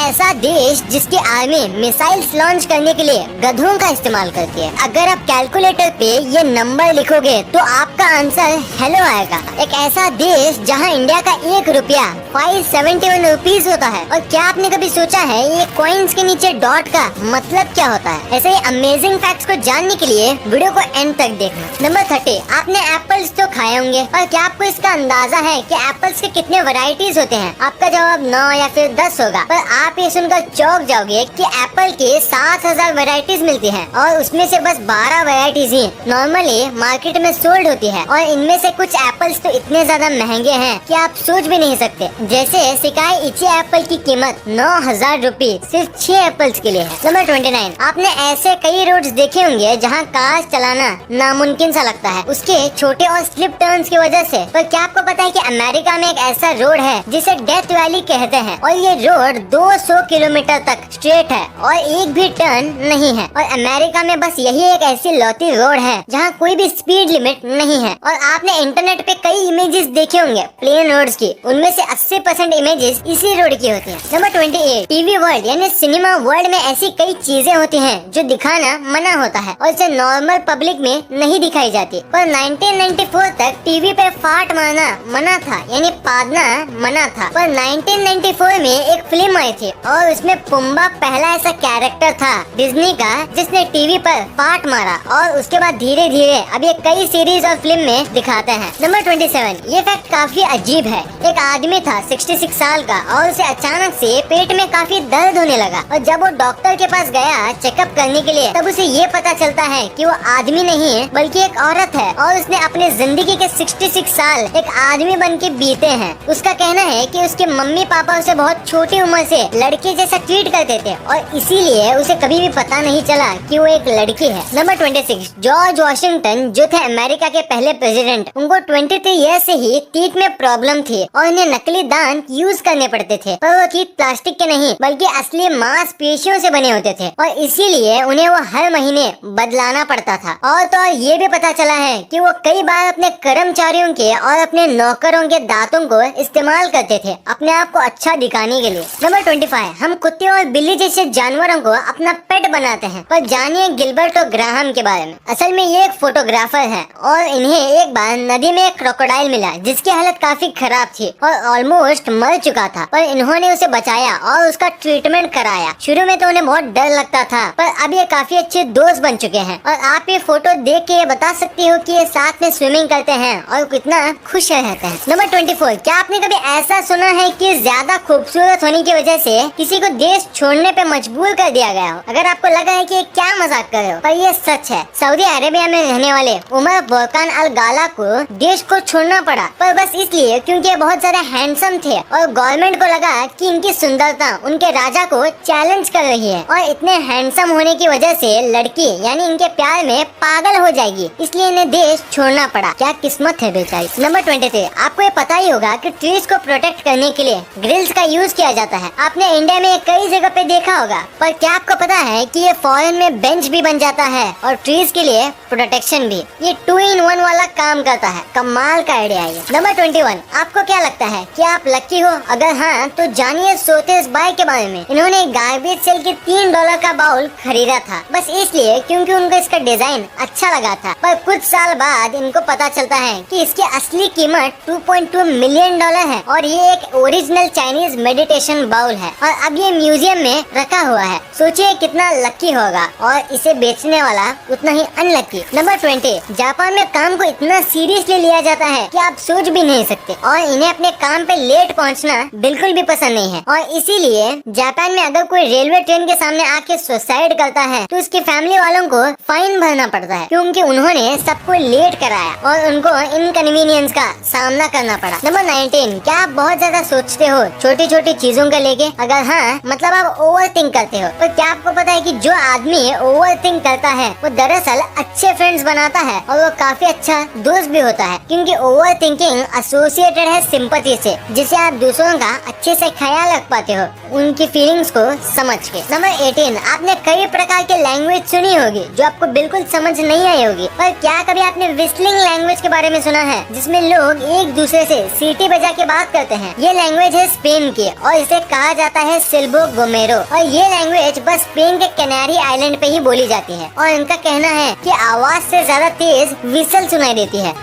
ऐसा देश जिसकी आर्मी मिसाइल्स लॉन्च करने के लिए गधों का इस्तेमाल करती है। अगर आप कैलकुलेटर पे ये नंबर लिखोगे तो आपका आंसर हेलो आएगा। एक ऐसा देश जहां इंडिया का 1 रुपया 571 रुपीज होता है। और क्या आपने कभी सोचा है ये कॉइन्स के नीचे डॉट का मतलब क्या होता है? ऐसे ही अमेजिंग फैक्ट्स को जानने के लिए वीडियो को एंड तक देखना। नंबर 30, आपने एप्पल्स तो खाए होंगे और क्या आपको इसका अंदाजा है कि एप्पल्स के कितने वैरायटीज होते हैं? आपका जवाब 9 या फिर 10 होगा, पर आप ये सुनकर चौंक जाओगे कि एप्पल के 7000 वैरायटीज मिलती हैं और उसमें से बस 12 वैरायटीज ही नॉर्मली मार्केट में सोल्ड होती है। और इनमें से कुछ एप्पल्स तो इतने ज्यादा महंगे हैं कि आप सोच भी नहीं सकते। जैसे सिकाई इची एप्पल की कीमत 9000 रुपए सिर्फ 6 एप्पल्स के लिए है। नंबर 29, आपने ऐसे कई रोड्स देखे होंगे जहाँ कार चलाना नामुमकिन सा लगता है उसके छोटे और स्लिप टर्न्स की वजह से। पर क्या आपको पता है कि अमेरिका में एक ऐसा रोड है जिसे डेथ वैली कहते हैं और ये रोड 200 किलोमीटर तक स्ट्रेट है और एक भी टर्न नहीं है। और अमेरिका में बस यही एक ऐसी लौती रोड है जहाँ कोई भी स्पीड लिमिट नहीं है। और आपने इंटरनेट पे कई इमेजेस देखे होंगे प्लेन रोड्स की, उनमें से 80% इमेजेस इसी रोड की होती हैं। नंबर 28, टीवी वर्ल्ड यानी सिनेमा वर्ल्ड में ऐसी कई चीजें होती हैं जो दिखाना मना होता है और इसे नॉर्मल पब्लिक में नहीं दिखाई जाती। पर 1994 तक टीवी पे फाट मारना मना था यानी पादना मना था। पर 1994 में एक फिल्म आई थी और उसमें पुम्बा पहला ऐसा कैरेक्टर था डिज्नी का जिसने टीवी पर फाट मारा और उसके बाद धीरे धीरे अब ये कई सीरीज और फिल्म में दिखाते हैं। नंबर 27, ये फैक्ट काफी अजीब है। एक आदमी था 66 साल का और उसे अचानक से पेट में काफी दर्द होने लगा और जब वो डॉक्टर के पास गया चेकअप करने के लिए तब उसे ये पता चलता है कि वो आदमी नहीं है बल्कि एक औरत है और उसने अपने जिंदगी के 66 साल एक आदमी बन के बीते हैं। उसका कहना है कि उसके मम्मी पापा उसे बहुत छोटी उम्र से लड़के जैसा ट्रीट करते थे और इसीलिए उसे कभी भी पता नहीं चला कि वो एक लड़की है। नंबर 26, जॉर्ज वॉशिंगटन जो थे अमेरिका के पहले प्रेसिडेंट, उनको 23 ईयर से ही टीथ में प्रॉब्लम थी और उन्हें नकली दांत यूज करने पड़ते थे। पर वो टीथ प्लास्टिक के नहीं बल्कि असली मांसपेशियों से बने होते थे और इसीलिए उन्हें वो हर महीने बदलाना पड़ता था। और तो और ये भी पता चला है कि वो कई बार अपने कर्मचारियों के और अपने नौकरों के दांतों को इस्तेमाल करते थे अपने आप को अच्छा दिखाने के लिए। नंबर 25, हम कुत्ते और बिल्ली जैसे जानवरों को अपना पेट बनाते हैं। पर जानिए गिलबर्ट और ग्राहम के बारे में। असल में ये एक फोटोग्राफर है और इन्हें एक बार नदी में एक क्रोकोडाइल मिला जिसकी हालत काफी खराब थी और ऑलमोस्ट मर चुका था। पर इन्होंने उसे बचाया और उसका ट्रीटमेंट कराया। शुरू में तो उन्हें बहुत डर लगता था पर अब ये काफी अच्छे दोस्त बन चुके हैं। और आप ये फोटो देख के ये बता सकती हो कि ये साथ में स्विमिंग करते हैं और कितना खुश रहते हैं। नंबर 24, क्या आपने कभी ऐसा सुना है कि ज्यादा खूबसूरत होने की वजह से किसी को देश छोड़ने पे मजबूर कर दिया गया हो? अगर आपको लगा है कि ये क्या मजाक कर रहे हो, पर ये सच है। सऊदी अरेबिया में रहने वाले उमर बुरकान अल गाला को देश को छोड़ना पड़ा पर बस इसलिए क्योंकि ये बहुत ज्यादा हैंडसम थे और गवर्नमेंट को लगा कि इनकी सुंदरता उनके राजा को चैलेंज कर रही है और इतने हैंडसम होने की वजह से लड़की यानी इनके प्यार में पागल हो जाएगी, इसलिए इन्हें देश छोड़ना पड़ा। क्या किस्मत है बेचारी। नंबर 23, आपको ये पता ही होगा कि ट्रीज को प्रोटेक्ट करने के लिए ग्रिल्स का यूज किया जाता है। आपने इंडिया में कई जगह पे देखा होगा, पर क्या आपको पता है कि ये फॉरेन में बेंच भी बन जाता है और ट्रीज के लिए प्रोटेक्शन भी। ये 2 in 1 वाला काम करता है। कमाल का आइडिया है। नंबर 21, आपको क्या लगता है कि आप लकी हो? अगर हाँ तो जानिए सोतेस बाय के बारे में। इन्होंने गार्बेज सेल के $3 का बाउल खरीदा था बस इसलिए क्योंकि उनको इसका डिजाइन अच्छा लगा था। पर कुछ साल बाद इनको पता चलता है कि इसकी असली कीमत $2.2 मिलियन है और ये एक ओरिजिनल चाइनीज मेडिटेशन बाउल है और अब ये म्यूजियम में रखा हुआ है। सोचिए कितना लकी होगा और इसे बेचने वाला उतना ही अनलकी। नंबर 20, जापान में काम को इतना सीरियसली लिया जाता है कि आप सोच भी नहीं सकते और इन्हें अपने काम पे लेट पहुंचना बिल्कुल भी पसंद नहीं है। और इसीलिए जापान में अगर कोई रेलवे ट्रेन के सामने आके सुसाइड करता है तो उसकी फैमिली वालों को फाइन भरना पड़ता है क्योंकि उन्होंने सबको लेट कराया और उनको इनकन्वीनियंस का सामना करना पड़ा। नंबर 19, क्या आप बहुत ज्यादा सोचते हो छोटी छोटी चीजों को लेके? अगर हाँ मतलब आप ओवर थिंक करते हो। तो क्या आपको पता है कि जो आदमी ओवर थिंक करता है वो दरअसल अच्छे फ्रेंड्स बनाता है और वो काफी अच्छा दोस्त भी होता है क्योंकि ओवर थिंकिंग एसोसिएटेड है सिंपैथी से, जिससे आप दूसरों का अच्छे से ख्याल रख पाते हो उनकी फीलिंग्स को समझ के। नंबर 18, आपने कई प्रकार के लैंग्वेज सुनी होगी जो आपको बिल्कुल समझ नहीं आई होगी, पर क्या कभी आपने विस्लिंग लैंग्वेज के बारे में सुना है जिसमें लोग एक दूसरे से सीटी बजा के बात करते हैं? ये लैंग्वेज है स्पेन की और इसे कहा जाता आता है सिल्बो गोमेरो और ये लैंग्वेज बस स्पेन के कैनरी आइलैंड पे ही बोली जाती है और इनका कहना है कि आवाज से ज्यादा तेज विसल सुनाई देती है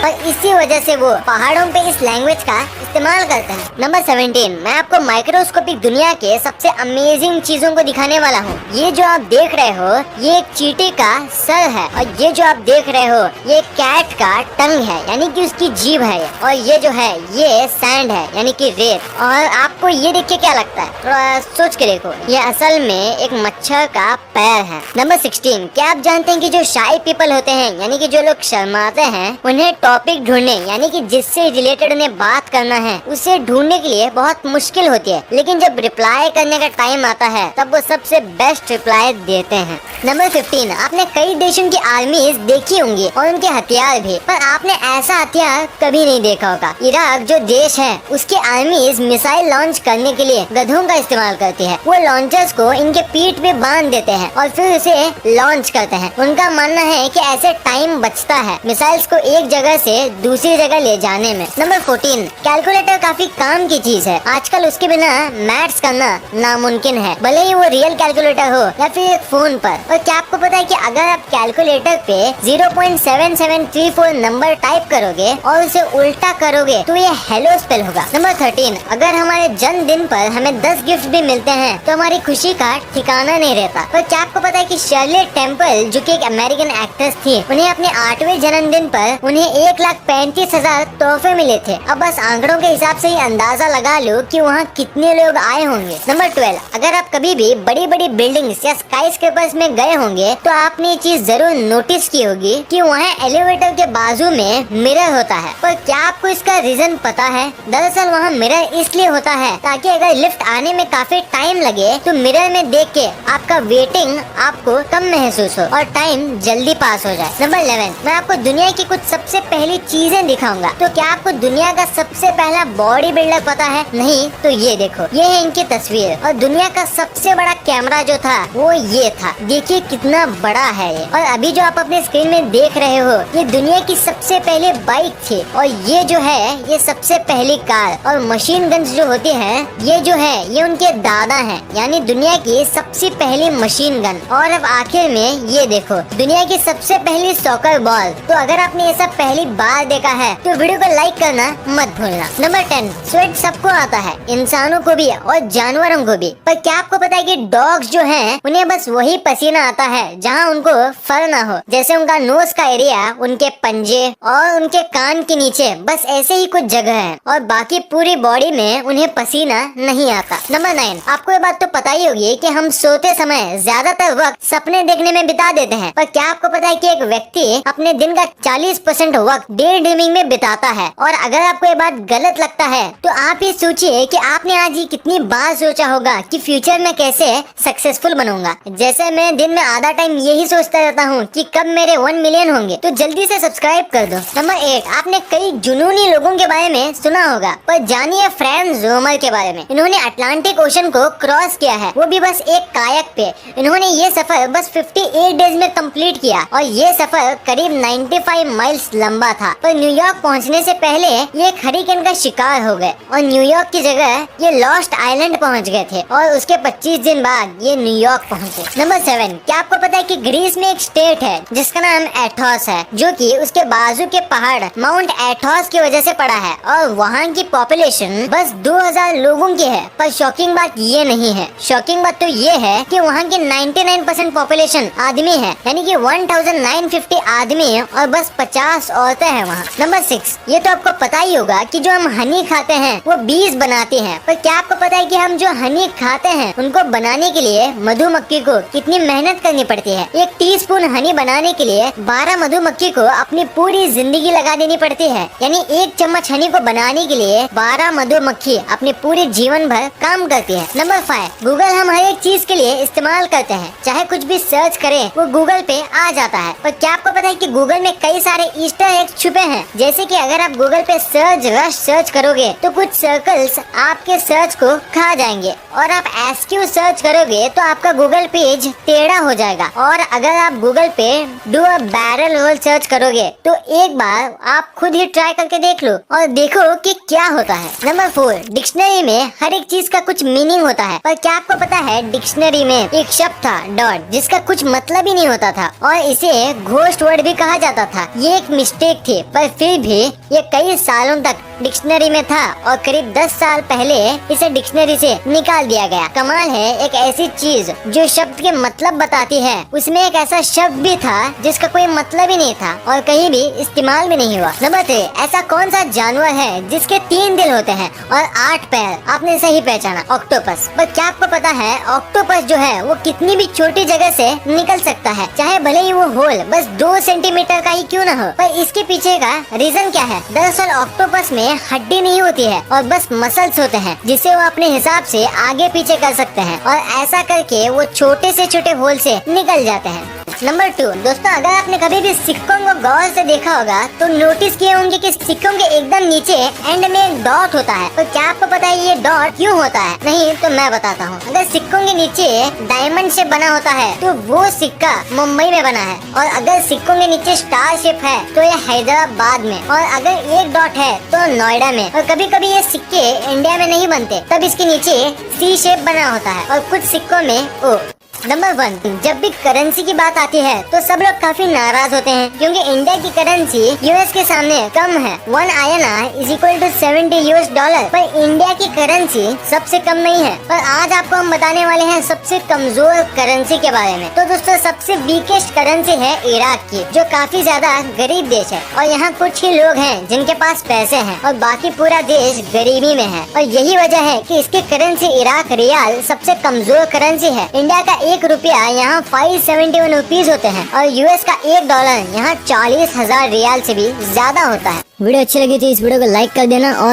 और इसी वजह से वो पहाड़ों पे इस लैंग्वेज का इस्तेमाल करते हैं। नंबर 17, मैं आपको माइक्रोस्कोपिक दुनिया के सबसे अमेजिंग चीजों को दिखाने वाला हूँ। ये जो आप देख रहे हो ये एक चींटी का सर है और ये जो आप देख रहे हो ये कैट का टंग है यानी कि उसकी जीभ है और ये जो है ये सैंड है यानी कि रेत। और आपको ये देख के क्या लगता है, थोड़ा सोच के देखो, ये असल में एक मच्छर का पैर है। नंबर 16, क्या आप जानते हैं कि जो शाई पीपल होते हैं यानी कि जो लोग शर्माते हैं उन्हें टॉपिक ढूंढने यानी कि जिससे रिलेटेड उन्हें बात करना है उसे ढूंढने के लिए बहुत मुश्किल होती है, लेकिन जब रिप्लाई करने का टाइम आता है तब वो सबसे बेस्ट रिप्लाई देते हैं। नंबर 15, आपने कई देशों की आर्मीज देखी होंगी और उनके हथियार भी, पर आपने ऐसा हथियार कभी नहीं देखा होगा। इराक जो देश है उसकी आर्मीज मिसाइल लॉन्च करने के लिए गधों का इस्तेमाल करती है। वो लॉन्चर्स को इनके पीठ पे बांध देते हैं और फिर उसे लॉन्च करते हैं। उनका मानना है कि ऐसे टाइम बचता है मिसाइल्स को एक जगह से दूसरी जगह ले जाने में। नंबर 14, कैलकुलेटर काफी काम की चीज है। आजकल उसके बिना मैथ्स करना नामुमकिन है, भले ही वो रियल कैलकुलेटर हो या फिर एक फोन पर। और क्या आपको पता है कि अगर आप कैलकुलेटर पे 0.7734 नंबर टाइप करोगे और उसे उल्टा करोगे तो ये हेलो स्पेल होगा। नंबर 13, अगर हमारे जन्मदिन पर हमें 10 गिफ्ट भी मिलते हैं तो हमारी खुशी का ठिकाना नहीं रहता। पर क्या आपको पता है कि शर्ली टेम्पल जो कि एक अमेरिकन एक्ट्रेस थी, उन्हें अपने 8वें जन्मदिन पर उन्हें 1,35,000 तोहफे मिले थे। अब बस आंकड़ों के हिसाब से ही अंदाजा लगा लो कि वहाँ कितने लोग आए होंगे। नंबर 12, अगर आप कभी भी बड़ी बड़ी बिल्डिंग्स या स्काईस्क्रेपर्स में गए होंगे तो आपने ये चीज जरूर नोटिस की होगी कि वहाँ एलिवेटर के बाजू में मिरर होता है। पर क्या आपको इसका रीजन पता है? दरअसल वहाँ मिरर इसलिए होता है ताकि अगर लिफ्ट आने में काफी टाइम लगे तो मिरर में देख के आपका वेटिंग आपको कम महसूस हो और टाइम जल्दी पास हो जाए। नंबर 11, मैं आपको दुनिया की कुछ सबसे पहली चीजें दिखाऊंगा। तो क्या आपको दुनिया का सबसे पहला बॉडी बिल्डर पता है? नहीं तो ये देखो, ये है इनकी तस्वीर। और दुनिया का सबसे बड़ा कैमरा जो था वो ये था। देखिए कितना बड़ा है ये। और अभी जो आप अपने स्क्रीन में देख रहे हो ये दुनिया की सबसे पहले बाइक थी और ये जो है ये सबसे पहली कार। और मशीन गन्स जो होती है ये जो है ये उनके दादा है, यानी दुनिया की सबसे पहली मशीन गन। और अब आखिर में ये देखो, दुनिया की सबसे पहली सॉकर बॉल। तो अगर आपने ये सब पहली बार देखा है तो वीडियो को लाइक करना मत भूलना। नंबर 10, स्वेट सबको आता है, इंसानों को भी और जानवरों को भी। पर क्या आपको पता है कि डॉग्स जो हैं उन्हें बस वही पसीना आता है जहाँ उनको फर ना हो, जैसे उनका नोज का एरिया, उनके पंजे और उनके कान के नीचे, बस ऐसे ही कुछ जगह है और बाकी पूरी बॉडी में उन्हें पसीना नहीं आता। नंबर 9, आपको ये बात तो पता ही होगी कि हम सोते समय ज्यादातर वक्त सपने देखने में बिता देते हैं। पर क्या आपको पता है कि एक व्यक्ति अपने दिन का 40% वक्त डे ड्रीमिंग में बिताता है? और अगर आपको ये बात गलत लगता है तो आप ये सोचिए कि आपने आज ही कितनी बार सोचा होगा कि फ्यूचर में कैसे सक्सेसफुल बनूंगा। जैसे मैं दिन में आधा टाइम यही सोचता रहता हूँ कि कब मेरे 1 मिलियन होंगे, तो जल्दी से सब्सक्राइब कर दो। नंबर 8, आपने कई जुनूनी लोगों के बारे में सुना होगा, पर जानिए फ्रैंक जोमर के बारे में। इन्होंने अटलांटिक ओशन को क्रॉस किया है, वो भी बस एक कायक पे। इन्होंने ये सफर बस 58 डेज में कंप्लीट किया और ये सफर करीब 95 माइल्स लंबा था। पर न्यूयॉर्क पहुंचने से पहले ये एक हरिकेन का शिकार हो गए और न्यूयॉर्क की जगह ये लॉस्ट आइलैंड पहुंच गए थे और उसके 25 दिन बाद ये न्यूयॉर्क पहुंचे। नंबर 7, क्या आपको पता है कि ग्रीस में एक स्टेट है जिसका नाम एथोस है, जो कि उसके बाजू के पहाड़ माउंट एथोस की वजह से पड़ा है और वहाँ की पॉपुलेशन बस 2000 लोगों की है। पर शॉकिंग बात ये नहीं है, शॉकिंग बात तो ये है कि वहाँ की 99% पॉपुलेशन आदमी है, यानी कि 1950 आदमी और बस 50 औरतें हैं वहाँ। नंबर 6, ये तो आपको पता ही होगा कि जो हम हनी खाते हैं वो बीज बनाती हैं। पर क्या आपको पता है कि हम जो हनी खाते हैं उनको बनाने के लिए मधुमक्खी को कितनी मेहनत करनी पड़ती है? 1 टीस्पून हनी बनाने के लिए 12 मधुमक्खी को अपनी पूरी जिंदगी लगा देनी पड़ती है, यानी 1 चम्मच हनी को बनाने के लिए 12 मधुमक्खी अपने पूरे जीवन भर काम करती है। नंबर 5, गूगल हम हर एक चीज के लिए इस्तेमाल करते हैं, चाहे कुछ भी सर्च करें वो गूगल पे आ जाता है। पर क्या आपको पता है कि गूगल में कई सारे ईस्टर एग्स छुपे हैं? जैसे कि अगर आप गूगल पे सर्च करोगे तो कुछ सर्कल्स आपके सर्च को खा जाएंगे और आप एसक्यू सर्च करोगे तो आपका गूगल पेज टेढ़ा हो जाएगा। आएगा। और अगर आप गूगल पे do a barrel roll search करोगे तो एक बार आप खुद ही ट्राई करके देख लो और देखो कि क्या होता है। नंबर 4, डिक्शनरी में हर एक चीज का कुछ मीनिंग होता है, पर क्या आपको पता है डिक्शनरी में एक शब्द था डॉट, जिसका कुछ मतलब ही नहीं होता था और इसे घोस्ट वर्ड भी कहा जाता था। ये एक मिस्टेक थी, पर फिर भी ये कई सालों तक डिक्शनरी में था और करीब 10 साल पहले इसे डिक्शनरी से निकाल दिया गया। कमाल है, एक ऐसी चीज जो शब्द के मतलब बताती है, उसमें एक ऐसा शब्द भी था जिसका कोई मतलब ही नहीं था और कहीं भी इस्तेमाल भी नहीं हुआ। नंबर 3, ऐसा कौन सा जानवर है जिसके 3 दिल होते हैं और 8 पैर? आपने सही पहचाना, ऑक्टोपस। पर क्या आपको पता है ऑक्टोपस जो है वो कितनी भी छोटी जगह से निकल सकता है, चाहे भले ही वो होल बस 2 सेंटीमीटर का ही क्यों न हो। पर इसके पीछे का रीजन क्या है? दरअसल ऑक्टोपस में हड्डी नहीं होती है और बस मसल्स होते हैं जिसे वो अपने हिसाब से आगे पीछे कर सकते हैं और ऐसा करके वो छोटे से छोटे होल से निकल जाते हैं। नंबर 2, दोस्तों अगर आपने कभी भी सिक्कों को गौर से देखा होगा तो नोटिस किए होंगे कि सिक्कों के एकदम नीचे एंड में एक डॉट होता है। तो क्या आपको पता है ये डॉट क्यों होता है? नहीं तो मैं बताता हूँ। अगर सिक्कों के नीचे डायमंड शेप बना होता है तो वो सिक्का मुंबई में बना है, और अगर सिक्कों के नीचे स्टार शेप है तो ये हैदराबाद में, और अगर एक डॉट है तो नोएडा में। और कभी कभी ये सिक्के इंडिया में नहीं बनते, तब इसके नीचे सी शेप बना होता है और कुछ सिक्कों में ओ। नंबर 1, जब भी करेंसी की बात आती है तो सब लोग काफी नाराज होते हैं क्योंकि इंडिया की करेंसी यूएस के सामने कम है। 1 INR इज इक्वल टू $70। पर इंडिया की करेंसी सबसे कम नहीं है। पर आज आपको हम बताने वाले हैं सबसे कमजोर करेंसी के बारे में। तो दोस्तों सबसे वीकेस्ट करेंसी है इराक की, जो काफी ज्यादा गरीब देश है और यहाँ कुछ ही लोग हैं जिनके पास पैसे हैं और बाकी पूरा देश गरीबी में है। और यही वजह है कि इसकी करेंसी इराक रियाल सबसे कमजोर करेंसी है। इंडिया का 1 रुपया यहाँ 571 रुपीज होते हैं और यूएस का $1 यहाँ 40,000 रियाल से भी ज्यादा होता है। वीडियो अच्छी लगी तो इस वीडियो को लाइक कर देना और